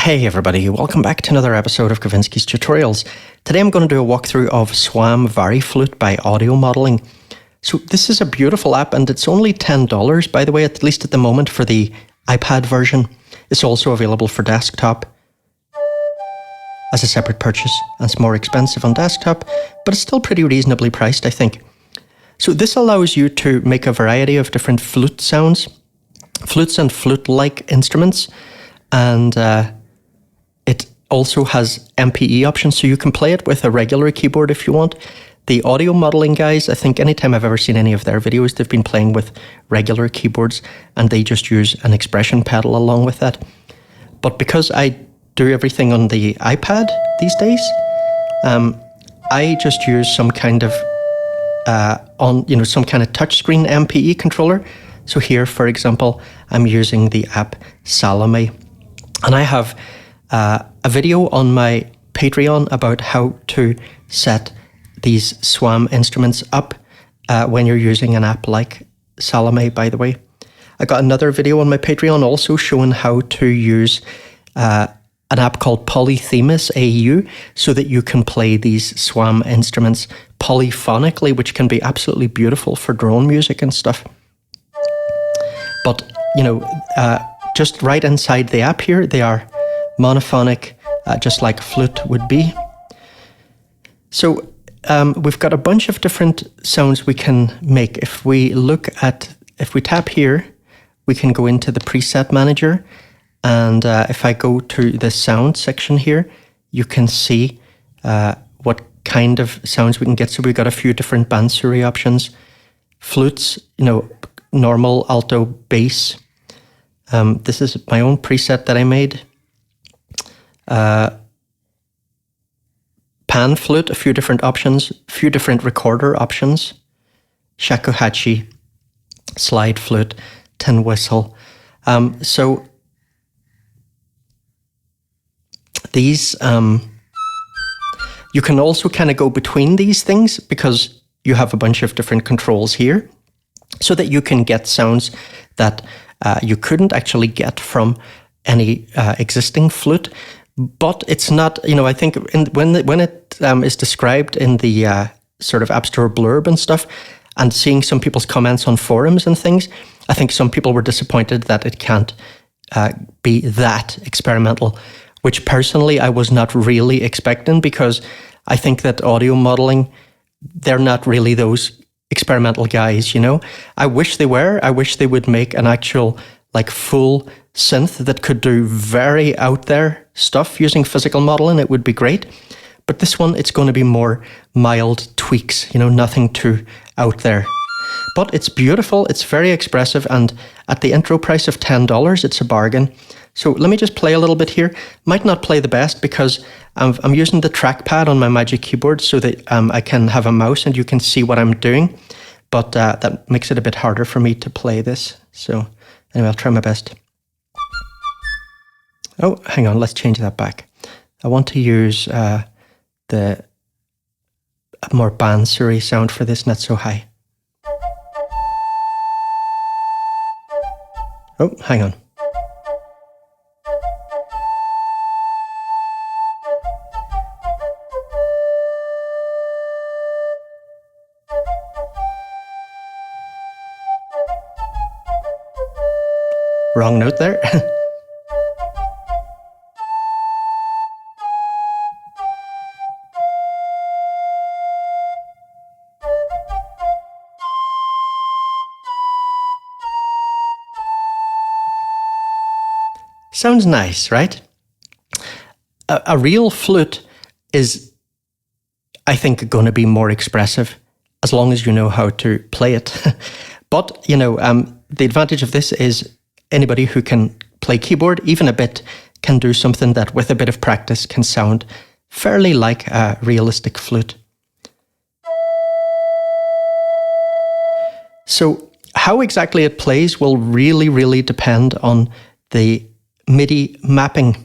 Hey everybody, welcome back to another episode of Kavinsky's Tutorials. Today I'm going to do a walkthrough of SWAM Variflute by Audio Modeling. So this is a beautiful app and it's only $10 by the way, at least at the moment for the iPad version. It's also available for desktop as a separate purchase and it's more expensive on desktop, but it's still pretty reasonably priced I think. So this allows you to make a variety of different flute sounds, flutes and flute-like instruments, and it also has MPE options, so you can play it with a regular keyboard if you want. The audio modeling guys, I think anytime I've ever seen any of their videos, they've been playing with regular keyboards and they just use an expression pedal along with that. But because I do everything on the iPad these days, I just use some kind of some kind of touchscreen MPE controller. So here, for example, I'm using the app Salome, and I have a video on my Patreon about how to set these SWAM instruments up when you're using an app like Salome, by the way. I got another video on my Patreon also showing how to use an app called Polythemus AU so that you can play these SWAM instruments polyphonically, which can be absolutely beautiful for drone music and stuff. But, just right inside the app here, they are monophonic, just like Flute would be. So we've got a bunch of different sounds we can make. If we tap here, we can go into the preset manager. And if I go to the sound section here, you can see what kind of sounds we can get. So we've got a few different Bansuri options. Flutes, normal, alto, bass. This is my own preset that I made. Pan flute, a few different options, a few different recorder options. Shakuhachi, slide flute, tin whistle. So these, you can also kind of go between these things because you have a bunch of different controls here so that you can get sounds that you couldn't actually get from any existing flute. But it's not, I think when it is described in the sort of App Store blurb and stuff, and seeing some people's comments on forums and things, I think some people were disappointed that it can't be that experimental, which personally I was not really expecting, because I think that audio modeling, they're not really those experimental guys, I wish they were. I wish they would make an actual full synth that could do very out there stuff using physical modeling. It would be great. But this one, it's going to be more mild tweaks, nothing too out there. But it's beautiful, it's very expressive, and at the intro price of $10, it's a bargain. So let me just play a little bit here. Might not play the best because I'm using the trackpad on my Magic Keyboard so that I can have a mouse and you can see what I'm doing. But that makes it a bit harder for me to play this. So anyway, I'll try my best. Oh, hang on, let's change that back. I want to use the more Bansuri sound for this, not so high. Oh, hang on. Wrong note there. Sounds nice, right? A real flute is, I think, going to be more expressive as long as you know how to play it. But, the advantage of this is anybody who can play keyboard, even a bit, can do something that with a bit of practice can sound fairly like a realistic flute. So how exactly it plays will really, really depend on the MIDI mapping.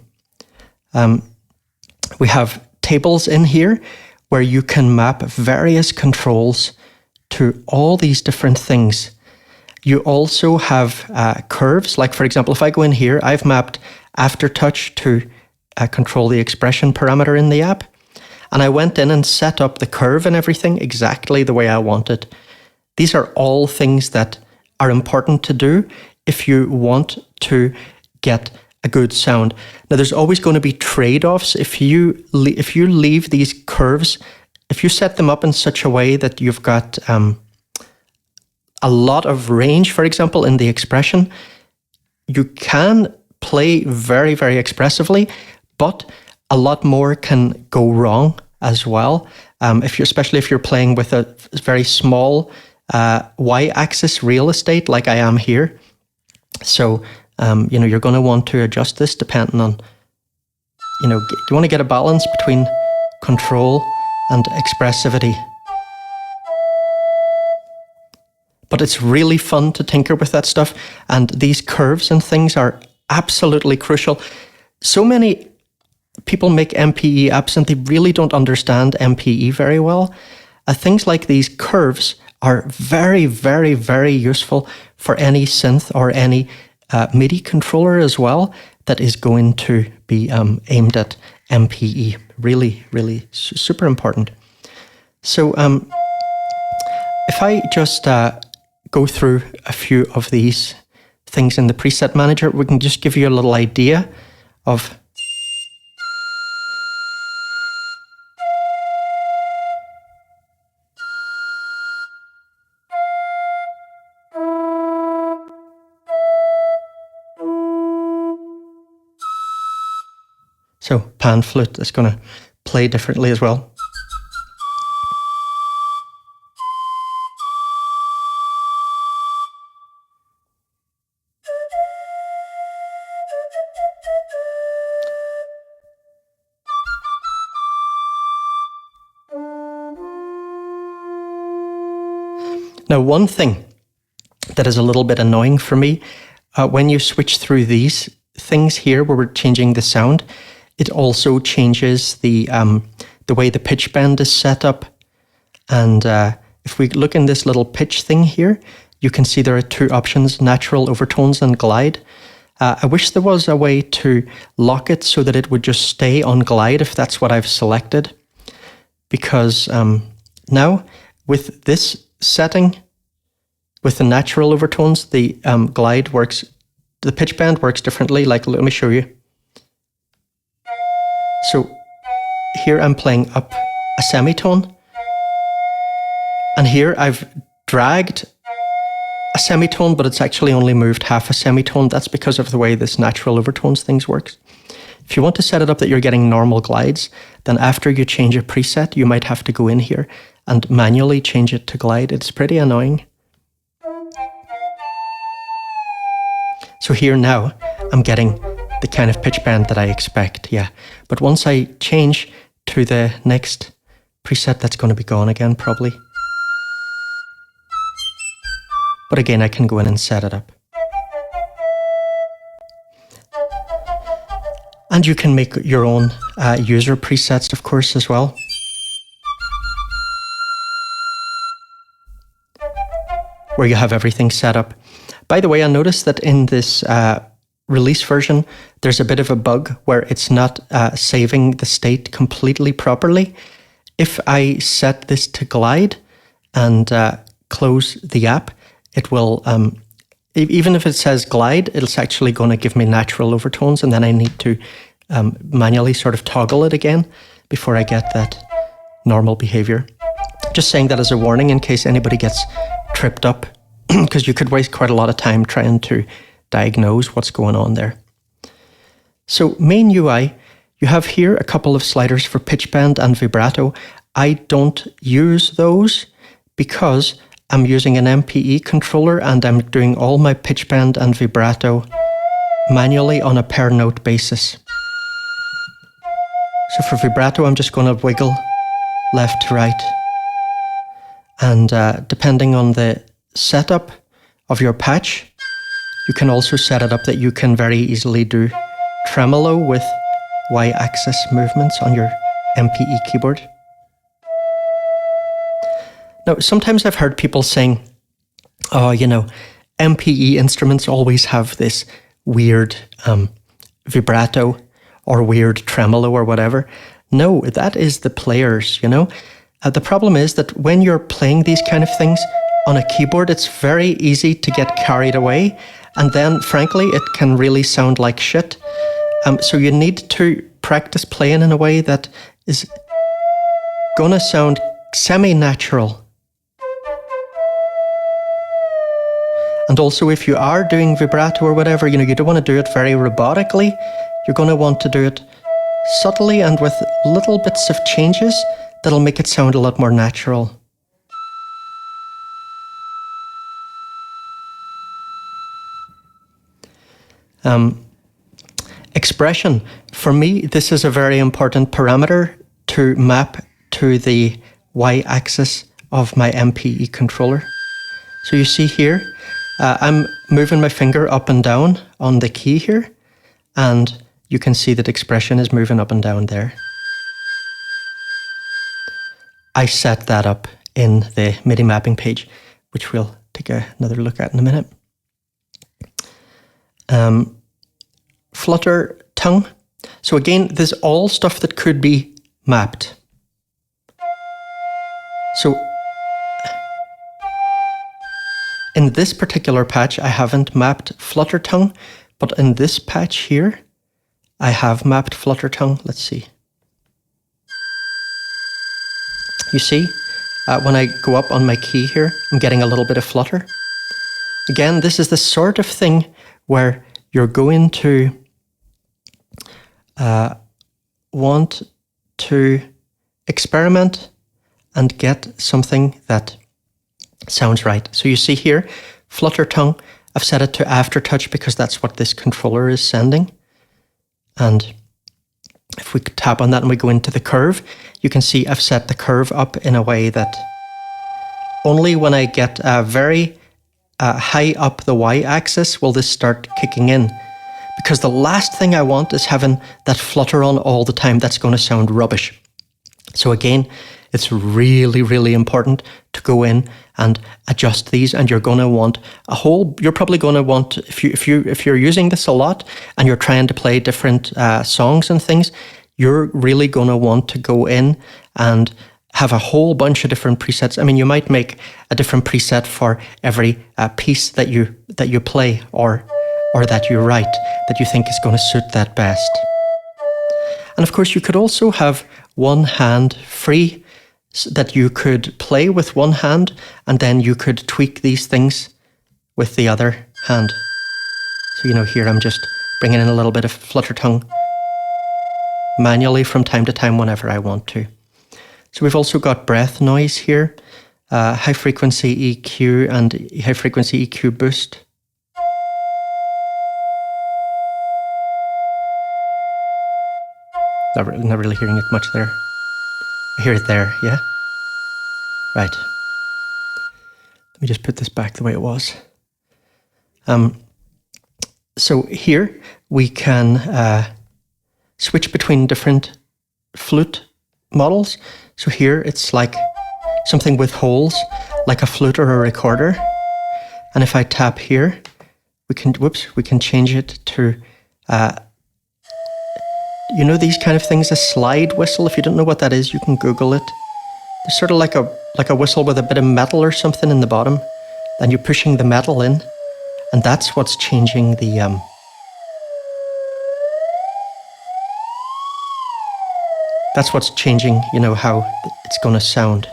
We have tables in here where you can map various controls to all these different things. You also have curves, like for example, if I go in here, I've mapped aftertouch to control the expression parameter in the app. And I went in and set up the curve and everything exactly the way I wanted. These are all things that are important to do if you want to get a good sound. Now, there's always going to be trade-offs. If you leave these curves, if you set them up in such a way that you've got a lot of range, for example, in the expression, you can play very, very expressively, but a lot more can go wrong as well. Especially if you're playing with a very small y-axis real estate like I am here. So, you're going to want to adjust this depending on, you want to get a balance between control and expressivity. But it's really fun to tinker with that stuff. And these curves and things are absolutely crucial. So many people make MPE apps and they really don't understand MPE very well. Things like these curves are very, very, very useful for any synth or any MIDI controller as well that is going to be aimed at MPE. Really, really super important. So if I just go through a few of these things in the preset manager, we can just give you a little idea of So pan flute is going to play differently as well. Now, one thing that is a little bit annoying for me, when you switch through these things here where we're changing the sound, it also changes the way the pitch bend is set up. And if we look in this little pitch thing here, you can see there are two options, natural overtones and glide. I wish there was a way to lock it so that it would just stay on glide if that's what I've selected. Because now with this setting, with the natural overtones, the glide works, the pitch bend works differently. Like, let me show you. So here I'm playing up a semitone, and here I've dragged a semitone, but it's actually only moved half a semitone. That's because of the way this natural overtones things works. If you want to set it up that you're getting normal glides, then after you change a preset, you might have to go in here and manually change it to glide. It's pretty annoying. So here now, I'm getting the kind of pitch bend that I expect, yeah. But once I change to the next preset, that's going to be gone again, probably. But again, I can go in and set it up. And you can make your own user presets, of course, as well. Where you have everything set up. By the way, I noticed that in this release version, there's a bit of a bug where it's not saving the state completely properly. If I set this to glide and close the app, it will, even if it says glide, it's actually going to give me natural overtones, and then I need to manually sort of toggle it again before I get that normal behavior. Just saying that as a warning in case anybody gets tripped up, because you could waste quite a lot of time trying to diagnose what's going on there. So main UI, you have here a couple of sliders for pitch bend and vibrato. I don't use those because I'm using an MPE controller and I'm doing all my pitch bend and vibrato manually on a per note basis. So for vibrato, I'm just going to wiggle left to right. And depending on the setup of your patch, you can also set it up that you can very easily do tremolo with Y-axis movements on your MPE keyboard. Now, sometimes I've heard people saying, oh, you know, MPE instruments always have this weird vibrato or weird tremolo or whatever. No, that is the players, you know. The problem is that when you're playing these kind of things on a keyboard, it's very easy to get carried away. And then, frankly, it can really sound like shit. So you need to practice playing in a way that is gonna sound semi-natural. And also, if you are doing vibrato or whatever, you know, you don't want to do it very robotically. You're going to want to do it subtly and with little bits of changes that'll make it sound a lot more natural. Expression. For me, this is a very important parameter to map to the y-axis of my MPE controller. So you see here, I'm moving my finger up and down on the key here, and you can see that expression is moving up and down there. I set that up in the MIDI mapping page, which we'll take another look at in a minute. Flutter tongue. So again, there's all stuff that could be mapped. So in this particular patch, I haven't mapped flutter tongue, but in this patch here, I have mapped flutter tongue. Let's see. You see, when I go up on my key here, I'm getting a little bit of flutter. Again, this is the sort of thing where you're going to want to experiment and get something that sounds right. So you see here, flutter tongue, I've set it to aftertouch because that's what this controller is sending. And if we tap on that and we go into the curve, you can see I've set the curve up in a way that only when I get very high up the y-axis will this start kicking in. Because the last thing I want is having that flutter on all the time. That's going to sound rubbish. So again, it's really, really important to go in and adjust these, and you're going to want you're probably going to want, if you're using this a lot and you're trying to play different songs and things, you're really going to want to go in and have a whole bunch of different presets. I mean, you might make a different preset for every piece that you play or that you write that you think is going to suit that best. And of course, you could also have one hand free, that you could play with one hand, and then you could tweak these things with the other hand. So, you know, here I'm just bringing in a little bit of flutter tongue manually from time to time whenever I want to. So we've also got breath noise here, high frequency EQ and high frequency EQ boost. Not really hearing it much there. I hear it there, yeah? Right. Let me just put this back the way it was. So here we can switch between different flute models. So here it's like something with holes, like a flute or a recorder. And if I tap here, we can change it to you know these kind of things, a slide whistle. If you don't know what that is, you can Google it. It's sort of like a whistle with a bit of metal or something in the bottom. Then you're pushing the metal in, and that's what's changing the that's what's changing, you know, how it's going to sound.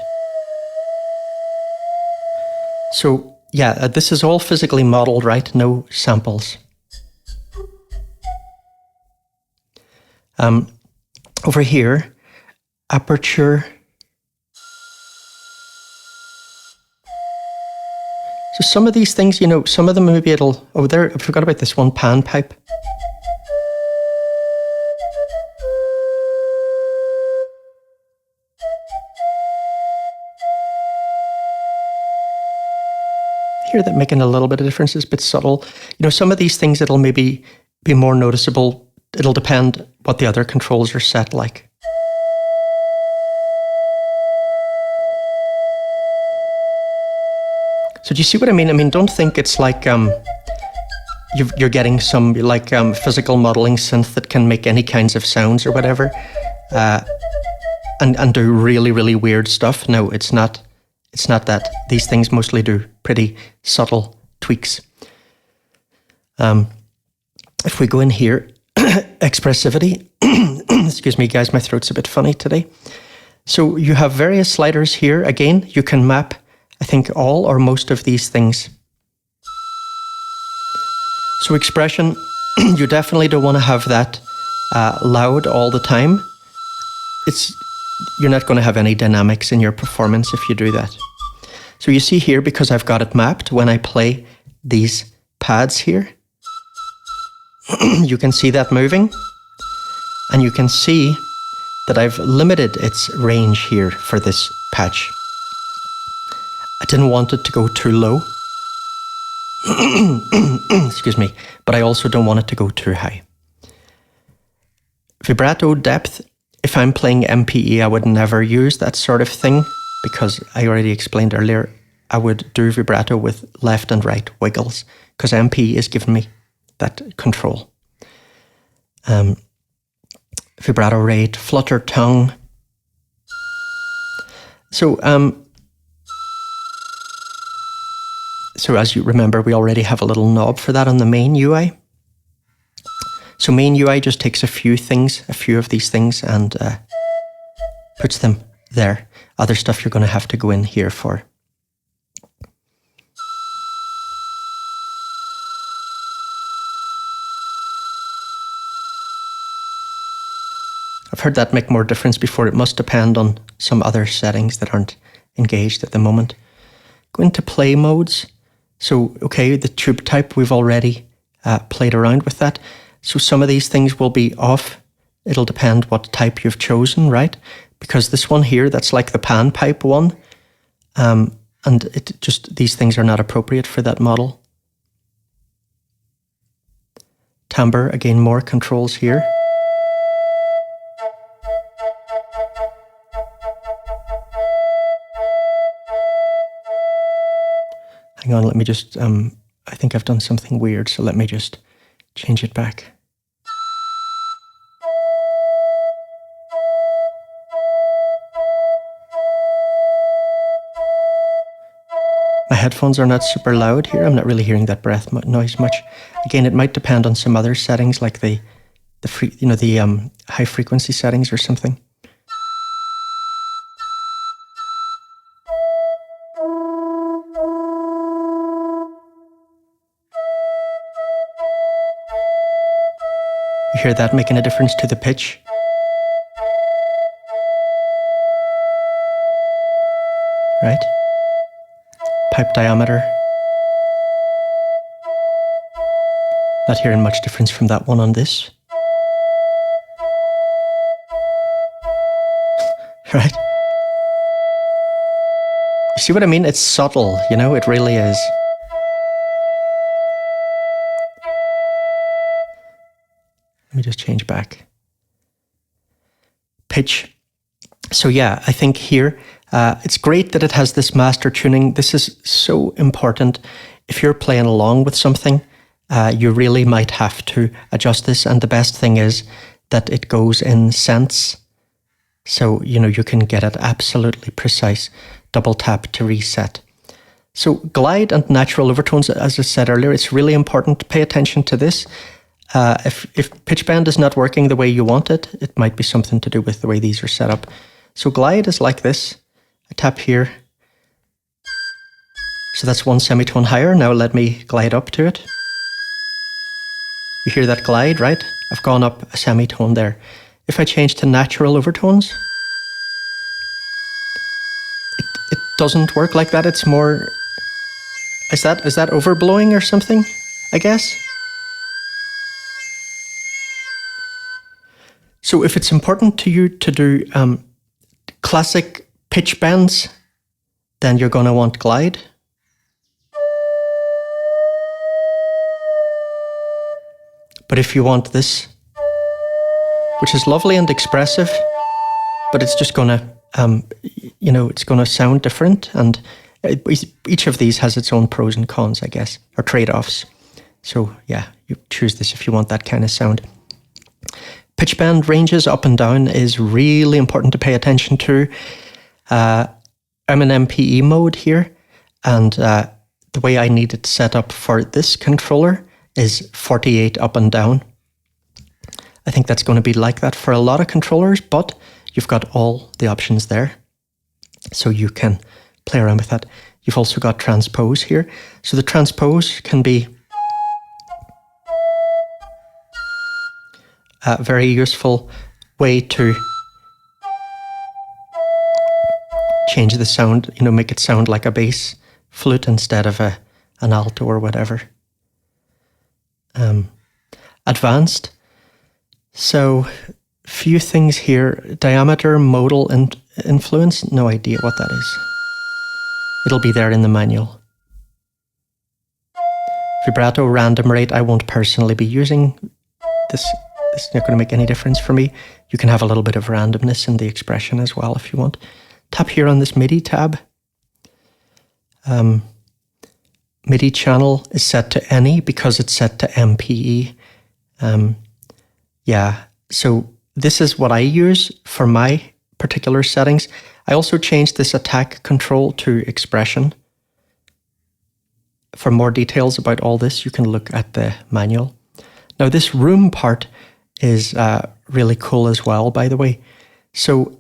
So yeah, this is all physically modeled, right? No samples. Over here, aperture. So some of these things, you know, some of them maybe it'll, oh there, I forgot about this one, pan pipe. Hear that making a little bit of difference, is a bit subtle. You know, some of these things it'll maybe be more noticeable. It'll depend what the other controls are set like. So do you see what I mean? I mean, don't think it's like, you're getting some like physical modeling synth that can make any kinds of sounds or whatever, and do really, really weird stuff. No, it's not that. These things mostly do pretty subtle tweaks. If we go in here, expressivity, excuse me guys, my throat's a bit funny today. So you have various sliders here. Again, you can map, I think, all or most of these things. So expression, you definitely don't want to have that loud all the time. You're not going to have any dynamics in your performance if you do that. So you see here, because I've got it mapped, when I play these pads here, you can see that moving, and you can see that I've limited its range here for this patch. I didn't want it to go too low, excuse me, but I also don't want it to go too high. Vibrato depth, if I'm playing MPE, I would never use that sort of thing, because I already explained earlier, I would do vibrato with left and right wiggles, because MPE is giving me that control. Vibrato rate, flutter tongue. So as you remember, we already have a little knob for that on the main UI. So main UI just takes a few of these things, and puts them there. Other stuff you're going to have to go in here for. I've heard that make more difference before. It must depend on some other settings that aren't engaged at the moment. Go into play modes. So, okay, the tube type, we've already played around with that. So some of these things will be off. It'll depend what type you've chosen, right? Because this one here, that's like the pan pipe one. And these things are not appropriate for that model. Tambre, again, more controls here. Hang on, let me just, I think I've done something weird, so let me just change it back. My headphones are not super loud here. I'm not really hearing that breath noise much. Again, it might depend on some other settings, like the high frequency settings or something. You hear that making a difference to the pitch? Right? Pipe diameter. Not hearing much difference from that one on this. Right? You see what I mean? It's subtle, you know, it really is. Let me just change back. Pitch. So yeah, I think here, it's great that it has this master tuning. This is so important. If you're playing along with something, you really might have to adjust this. And the best thing is that it goes in cents. So, you know, you can get it absolutely precise. Double tap to reset. So glide and natural overtones, as I said earlier, it's really important to pay attention to this. If pitch bend is not working the way you want it, it might be something to do with the way these are set up. So glide is like this. I tap here. So that's one semitone higher. Now let me glide up to it. You hear that glide, right? I've gone up a semitone there. If I change to natural overtones, it doesn't work like that. It's more... Is that overblowing or something, I guess? So if it's important to you to do classic pitch bends, then you're going to want glide. But if you want this, which is lovely and expressive, but it's just going to, it's going to sound different. And each of these has its own pros and cons, I guess, or trade-offs. So yeah, you choose this if you want that kind of sound. Pitch bend ranges up and down is really important to pay attention to. I'm in MPE mode here, and the way I need it set up for this controller is 48 up and down. I think that's going to be like that for a lot of controllers, but you've got all the options there, so you can play around with that. You've also got transpose here. So the transpose can be a very useful way to change the sound, make it sound like a bass flute instead of an alto or whatever. Advanced. So, few things here. Diameter, modal influence. No idea what that is. It'll be there in the manual. Vibrato, random rate. I won't personally be using this. This is not going to make any difference for me. You can have a little bit of randomness in the expression as well if you want. Tap here on this MIDI tab. MIDI channel is set to any because it's set to MPE. Yeah, so this is what I use for my particular settings. I also changed this attack control to expression. For more details about all this, you can look at the manual. Now this room part is really cool as well, by the way. So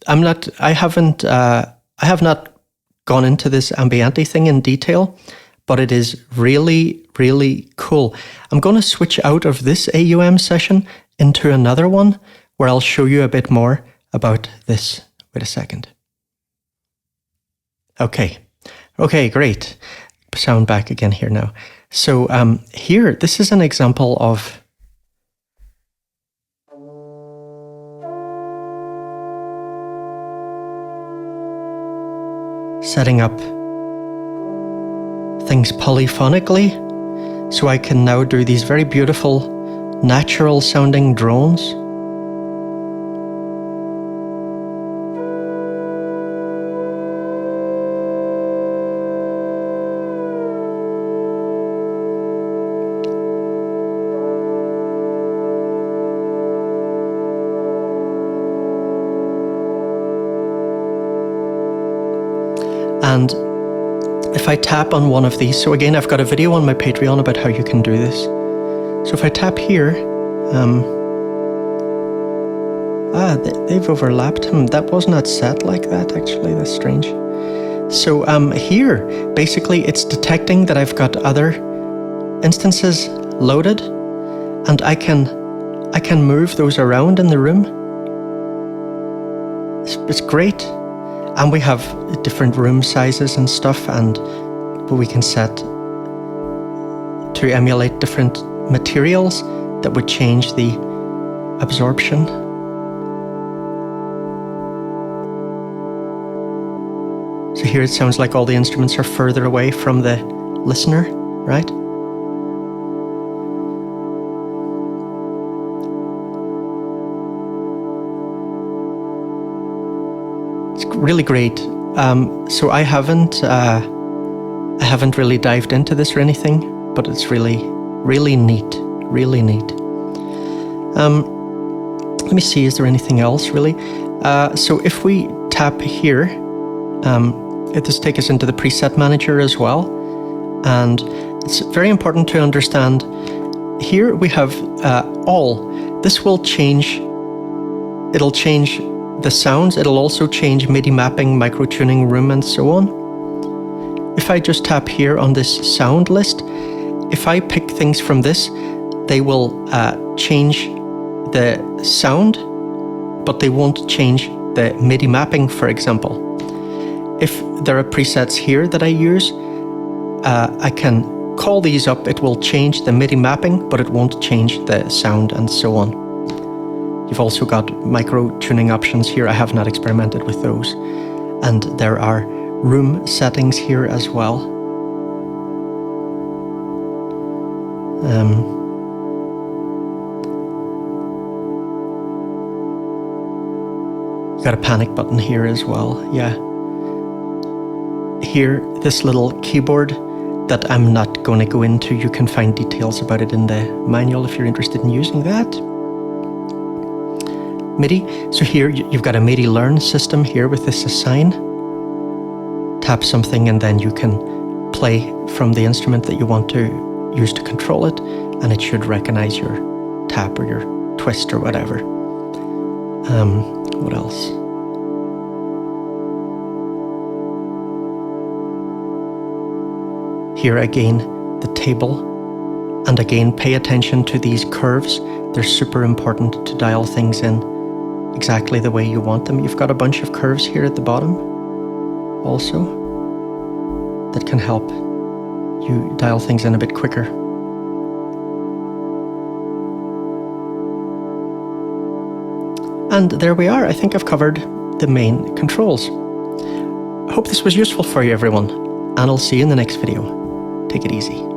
I have not gone into this ambiente thing in detail, but it is really, really cool. I'm going to switch out of this AUM session into another one where I'll show you a bit more about this. Wait a second. Okay, great. Sound back again here now. So here, this is an example of setting up things polyphonically, so I can now do these very beautiful, natural sounding drones. And if I tap on one of these, so again, I've got a video on my Patreon about how you can do this. So if I tap here, they've overlapped. That was not set like that, actually. That's strange. So here, basically, it's detecting that I've got other instances loaded, and I can move those around in the room. It's great. And we have different room sizes and stuff, and we can set to emulate different materials that would change the absorption. So here it sounds like all the instruments are further away from the listener, right? Really great. So I haven't really dived into this or anything, but it's really, really neat. Really neat. Let me see, is there anything else really? So if we tap here, it does take us into the preset manager as well. And it's very important to understand, here we have all. This will change, it'll change the sounds, it'll also change MIDI mapping, micro-tuning, room, and so on. If I just tap here on this sound list, if I pick things from this, they will change the sound, but they won't change the MIDI mapping, for example. If there are presets here that I use, I can call these up, it will change the MIDI mapping, but it won't change the sound and so on. You've also got micro-tuning options here. I have not experimented with those. And there are room settings here as well. You've got a panic button here as well, yeah. Here, this little keyboard that I'm not going to go into. You can find details about it in the manual if you're interested in using that. MIDI. So here you've got a MIDI learn system here with this assign. Tap something and then you can play from the instrument that you want to use to control it, and it should recognize your tap or your twist or whatever. What else? Here again, the table. And again, pay attention to these curves. They're super important to dial things in exactly the way you want them. You've got a bunch of curves here at the bottom also that can help you dial things in a bit quicker. And there we are. I think I've covered the main controls. I hope this was useful for you, everyone, and I'll see you in the next video. Take it easy.